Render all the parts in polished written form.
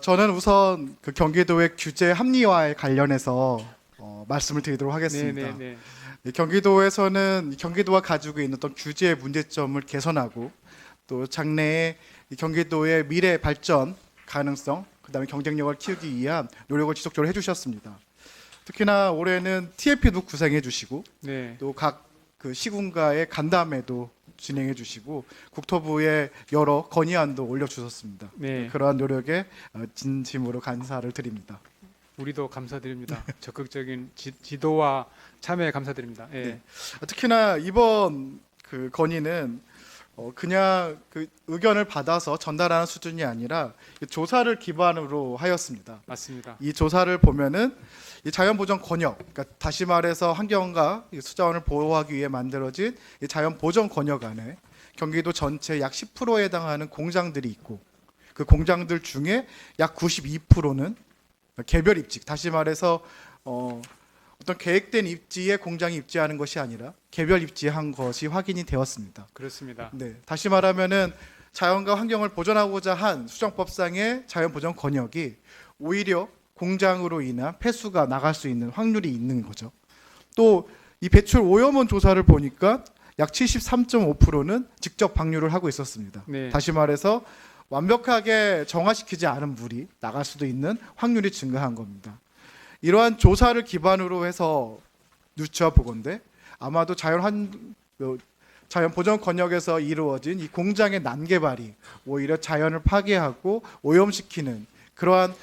저는 우선 그 경기도의 규제 합리화에 관련해서 말씀을 드리도록 하겠습니다. 네네네. 이 경기도에서는 이 경기도가 가지고 있는 어떤 규제의 문제점을 개선하고 또 장래에 이 경기도의 미래 발전 가능성, 그다음에 경쟁력을 키우기 위한 노력을 지속적으로 해주셨습니다. 특히나 올해는 TF도 구상해 주시고 네. 또 각 그 시군가의 간담회도 진행해 주시고 국토부에 여러 건의안도 올려주셨습니다. 네. 그러한 노력에 진심으로 감사를 드립니다. 우리도 감사드립니다. 적극적인 지도와 참여에 감사드립니다. 예. 네. 특히나 이번 그 건의는 그냥 그 의견을 받아서 전달하는 수준이 아니라 조사를 기반으로 하였습니다. 맞습니다. 이 조사를 보면은 이 자연보전 권역, 그러니까 다시 말해서 환경과 이 수자원을 보호하기 위해 만들어진 이 자연보전 권역 안에 경기도 전체 약 10%에 해당하는 공장들이 있고 그 공장들 중에 약 92%는 개별 입지, 다시 말해서 어떤 계획된 입지에 공장이 입지하는 것이 아니라 개별 입지한 것이 확인이 되었습니다. 그렇습니다. 네, 다시 말하면은 자연과 환경을 보존하고자 한 수정법상의 자연보전 권역이 오히려 공장으로 인한 폐수가 나갈 수 있는 확률이 있는 거죠. 또 이 배출 오염원 조사를 보니까 약 73.5%는 직접 방류를 하고 있었습니다. 네. 다시 말해서 완벽하게 정화시키지 않은 물이 나갈 수도 있는 확률이 증가한 겁니다. 이러한 조사를 기반으로 해서 누차 보건대 아마도 자연 보전 권역에서 이루어진 이 공장의 난개발이 오히려 자연을 파괴하고 오염시키는 그러한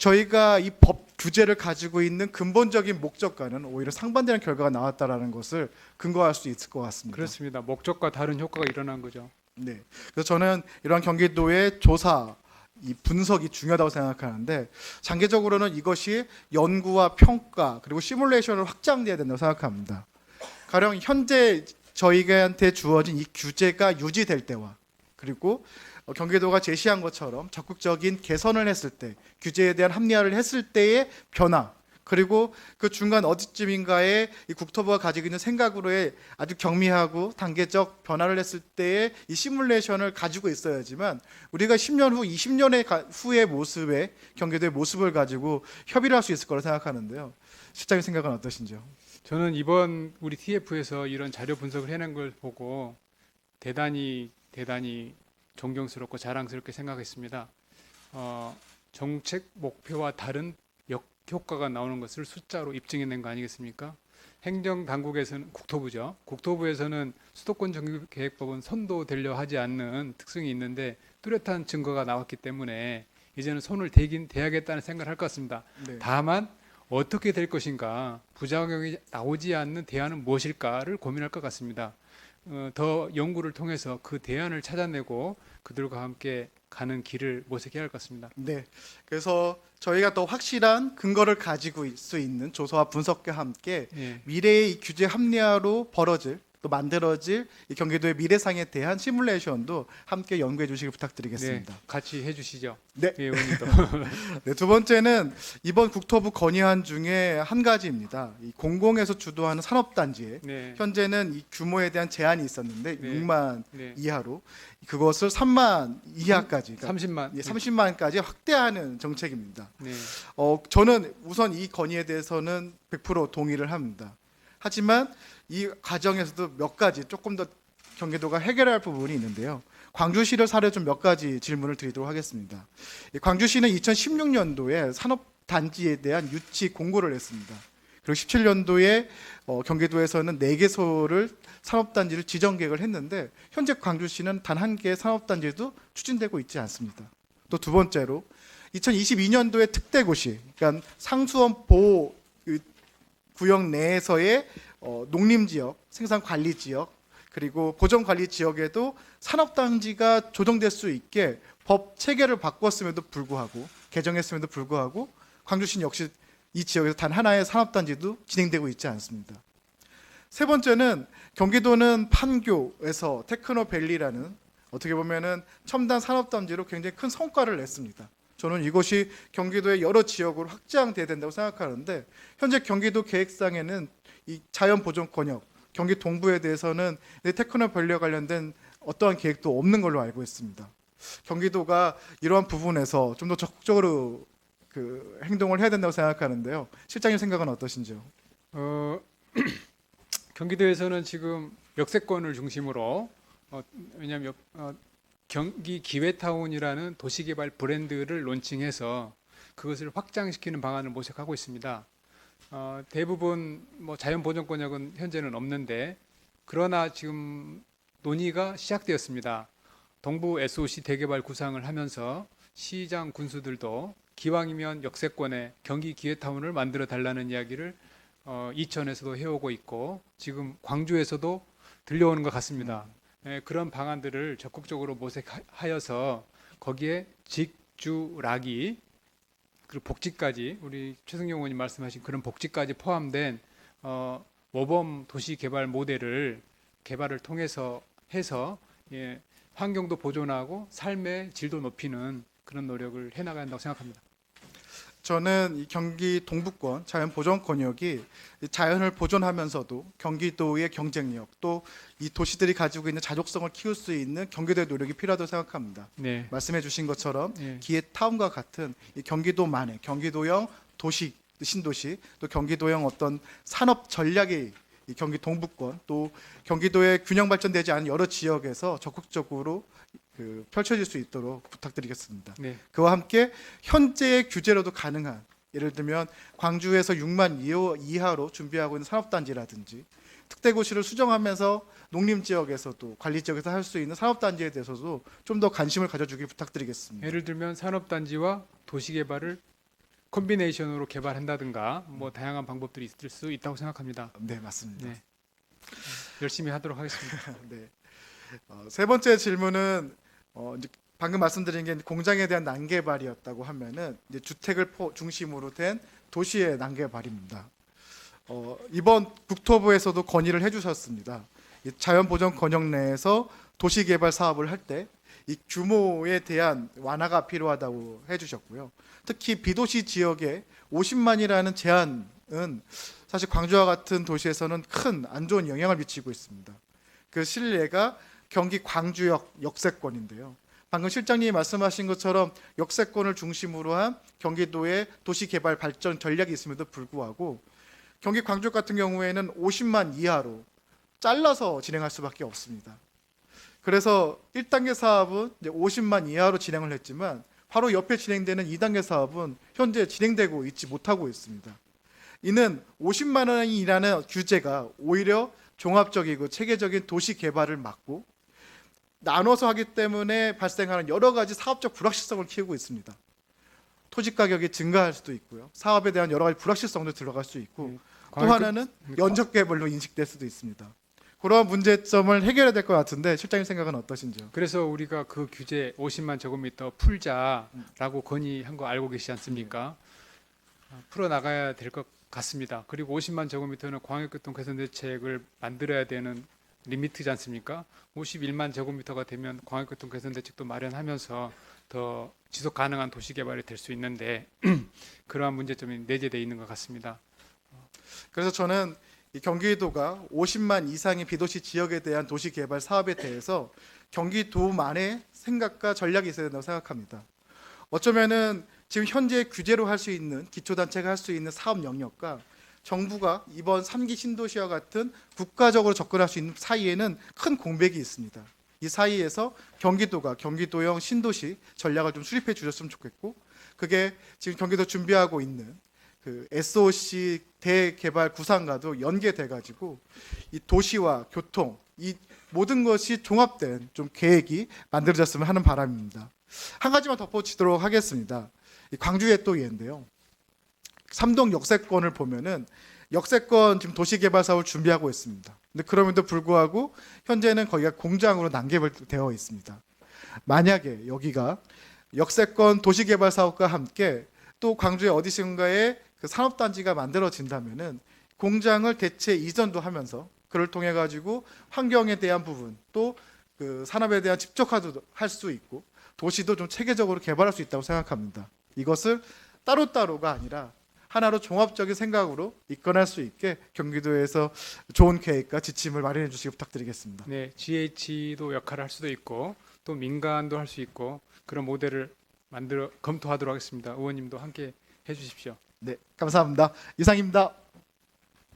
저희가 이 법 규제를 가지고 있는 근본적인 목적과는 오히려 상반되는 결과가 나왔다라는 것을 근거할 수 있을 것 같습니다. 그렇습니다. 목적과 다른 효과가 일어난 거죠. 네. 그래서 저는 이러한 경기도의 조사, 이 분석이 중요하다고 생각하는데 장기적으로는 이것이 연구와 평가 그리고 시뮬레이션을 확장돼야 된다고 생각합니다. 가령 현재 저희한테 주어진 이 규제가 유지될 때와 그리고 경기도가 제시한 것처럼 적극적인 개선을 했을 때 규제에 대한 합리화를 했을 때의 변화 그리고 그 중간 어디쯤인가에 이 국토부가 가지고 있는 생각으로의 아주 경미하고 단계적 변화를 했을 때의 이 시뮬레이션을 가지고 있어야지만 우리가 10년 후, 20년의 후의 모습의 경기도의 모습을 가지고 협의를 할 수 있을 거라 생각하는데요. 실장님 생각은 어떠신지요? 저는 이번 우리 TF에서 이런 자료 분석을 해낸 걸 보고 대단히 존경스럽고 자랑스럽게 생각했습니다. 정책 목표와 다른 역효과가 나오는 것을 숫자로 입증해낸 거 아니겠습니까? 행정당국에서는 국토부죠. 국토부에서는 수도권 정비계획법은 선도되려 하지 않는 특성이 있는데 뚜렷한 증거가 나왔기 때문에 이제는 손을 대야겠다는 생각을 할 것 같습니다. 네. 다만 어떻게 될 것인가, 부작용이 나오지 않는 대안은 무엇일까를 고민할 것 같습니다. 더 연구를 통해서 그 대안을 찾아내고 그들과 함께 가는 길을 모색해야 할 것 같습니다. 네. 그래서 저희가 더 확실한 근거를 가지고 있을 수 있는 조사와 분석과 함께 예. 미래의 이 규제 합리화로 벌어질 또 만들어질 이 경기도의 미래상에 대한 시뮬레이션도 함께 연구해 주시길 부탁드리겠습니다. 네, 같이 해주시죠. 네. 예, 의원님도. 네, 두 번째는 이번 국토부 건의안 중에 한 가지입니다. 이 공공에서 주도하는 산업단지에 네, 현재는 이 규모에 대한 제한이 있었는데 네. 6만 네. 이하로 그것을 3만 이하까지 그러니까 30만. 30만까지 확대하는 정책입니다. 네, 저는 우선 이 건의에 대해서는 100% 동의를 합니다. 하지만 이 과정에서도 몇 가지 조금 더 경기도가 해결해야 할 부분이 있는데요. 광주시를 사례 좀 몇 가지 질문을 드리도록 하겠습니다. 광주시는 2016년도에 산업단지에 대한 유치 공고를 했습니다. 그리고 17년도에 경기도에서는 4개소를 산업단지를 지정 계획을 했는데 현재 광주시는 단 한 개의 산업단지도 추진되고 있지 않습니다. 또 두 번째로 2022년도에 특대고시, 그러니까 상수원 보호 구역 내에서의 농림지역, 생산관리지역, 그리고 보전관리지역에도 산업단지가 조정될 수 있게 법 체계를 바꿨음에도 불구하고 개정했음에도 불구하고 광주시는 역시 이 지역에서 단 하나의 산업단지도 진행되고 있지 않습니다. 세 번째는 경기도는 판교에서 테크노밸리라는 어떻게 보면은 첨단 산업단지로 굉장히 큰 성과를 냈습니다. 저는 이것이 경기도의 여러 지역으로 확장돼야 된다고 생각하는데 현재 경기도 계획상에는 이 자연보전 권역, 경기 동부에 대해서는 테크노밸리와 관련된 어떠한 계획도 없는 걸로 알고 있습니다. 경기도가 이러한 부분에서 좀 더 적극적으로 그 행동을 해야 된다고 생각하는데요. 실장님 생각은 어떠신지요? 어, 경기도에서는 지금 역세권을 중심으로 왜냐하면 경기 기회타운이라는 도시개발 브랜드를 론칭해서 그것을 확장시키는 방안을 모색하고 있습니다. 대부분 뭐 자연보전권역은 현재는 없는데 그러나 지금 논의가 시작되었습니다. 동부 SOC 대개발 구상을 하면서 시장 군수들도 기왕이면 역세권에 경기 기회타운을 만들어 달라는 이야기를 이천에서도 해오고 있고 지금 광주에서도 들려오는 것 같습니다. 그런 방안들을 적극적으로 모색하여서 거기에 직주락이 그리고 복지까지 우리 최승용 의원님 말씀하신 그런 복지까지 포함된 모범 도시 개발 모델을 개발을 통해서 해서 환경도 보존하고 삶의 질도 높이는 그런 노력을 해나가야 한다고 생각합니다. 저는 이 경기 동부권 자연보전권역이 자연을 보존하면서도 경기도의 경쟁력 또 이 도시들이 가지고 있는 자족성을 키울 수 있는 경기도의 노력이 필요하다고 생각합니다. 네. 말씀해 주신 것처럼 예. 기회타운과 같은 이 경기도만의 경기도형 도시 신도시 또 경기도형 어떤 산업 전략이 이 경기 동부권 또 경기도의 균형 발전되지 않은 여러 지역에서 적극적으로 펼쳐질 수 있도록 부탁드리겠습니다. 네. 그와 함께 현재의 규제로도 가능한 예를 들면 광주에서 6만 이하로 준비하고 있는 산업단지라든지 특대고시를 수정하면서 농림지역에서도 관리지역에서 할 수 있는 산업단지에 대해서도 좀 더 관심을 가져주길 부탁드리겠습니다. 예를 들면 산업단지와 도시개발을 콤비네이션으로 개발한다든가 뭐 다양한 방법들이 있을 수 있다고 생각합니다. 네, 맞습니다. 네. 열심히 하도록 하겠습니다. 네. 세 번째 질문은 이제 방금 말씀드린 게 공장에 대한 난개발이었다고 하면은 이제 주택을 중심으로 된 도시의 난개발입니다. 이번 국토부에서도 건의를 해주셨습니다. 이 자연보전권역 내에서 도시개발 사업을 할 때 이 규모에 대한 완화가 필요하다고 해주셨고요. 특히 비도시 지역에 50만이라는 제한은 사실 광주와 같은 도시에서는 큰 안 좋은 영향을 미치고 있습니다. 그 실례가 경기 광주역 역세권인데요. 방금 실장님이 말씀하신 것처럼 역세권을 중심으로 한 경기도의 도시개발 발전 전략이 있음에도 불구하고 경기 광주 같은 경우에는 50만 이하로 잘라서 진행할 수밖에 없습니다. 그래서 1단계 사업은 이제 50만 이하로 진행을 했지만 바로 옆에 진행되는 2단계 사업은 현재 진행되고 있지 못하고 있습니다. 이는 50만 원이라는 규제가 오히려 종합적이고 체계적인 도시 개발을 막고 나눠서 하기 때문에 발생하는 여러 가지 사업적 불확실성을 키우고 있습니다. 토지 가격이 증가할 수도 있고요. 사업에 대한 여러 가지 불확실성도 들어갈 수 있고 또 하나는 연적 개발로 인식될 수도 있습니다. 그런 문제점을 해결해야 될 것 같은데 실장님 생각은 어떠신지요? 그래서 우리가 그 규제 50만 제곱미터 풀자라고 건의한 거 알고 계시지 않습니까? 풀어 나가야 될 것 같습니다. 그리고 50만 제곱미터는 광역교통 개선 대책을 만들어야 되는 리미트지 않습니까? 51만 제곱미터가 되면 광역교통 개선 대책도 마련하면서 더 지속 가능한 도시 개발이 될 수 있는데 그러한 문제점이 내재되어 있는 것 같습니다. 그래서 저는 이 경기도가 50만 이상의 비도시 지역에 대한 도시 개발 사업에 대해서 경기도만의 생각과 전략이 있어야 된다고 생각합니다. 어쩌면은 지금 현재 규제로 할 수 있는 기초단체가 할 수 있는 사업 영역과 정부가 이번 3기 신도시와 같은 국가적으로 접근할 수 있는 사이에는 큰 공백이 있습니다. 이 사이에서 경기도가 경기도형 신도시 전략을 좀 수립해 주셨으면 좋겠고 그게 지금 경기도 준비하고 있는 그 SOC 대개발 구상과도 연계돼 가지고 이 도시와 교통 이 모든 것이 종합된 좀 계획이 만들어졌으면 하는 바람입니다. 한 가지만 덧붙이도록 하겠습니다. 이 광주의 또 예인데요. 삼동 역세권을 보면은 역세권 지금 도시개발 사업을 준비하고 있습니다. 근데 그럼에도 불구하고 현재는 거기가 공장으로 난개발되어 있습니다. 만약에 여기가 역세권 도시개발 사업과 함께 또 광주의 어디선가에 그 산업단지가 만들어진다면은 공장을 대체 이전도 하면서 그를 통해 가지고 환경에 대한 부분 또 그 산업에 대한 집적화도 할 수 있고 도시도 좀 체계적으로 개발할 수 있다고 생각합니다. 이것을 따로따로가 아니라 하나로 종합적인 생각으로 이끌어낼 수 있게 경기도에서 좋은 계획과 지침을 마련해 주시기 부탁드리겠습니다. 네, GH도 역할을 할 수도 있고 또 민간도 할 수 있고 그런 모델을 만들어 검토하도록 하겠습니다. 의원님도 함께 해주십시오. 네, 감사합니다. 이상입니다.